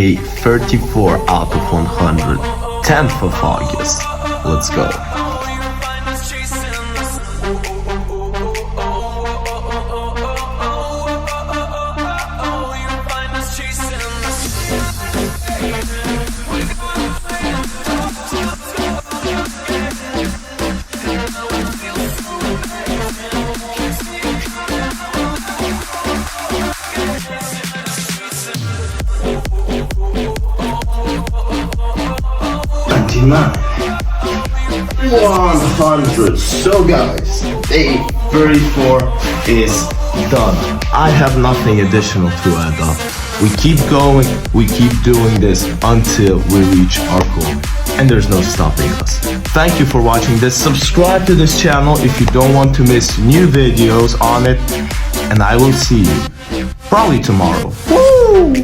day 34 out of 100, 10th of August. Let's go. Nine. 100. So guys, day 34 is done. I have nothing additional to add up. We keep going, we keep doing this until we reach our goal. And there's no stopping us. Thank you for watching this. Subscribe to this channel if you don't want to miss new videos on it. And I will see you probably tomorrow. Woo!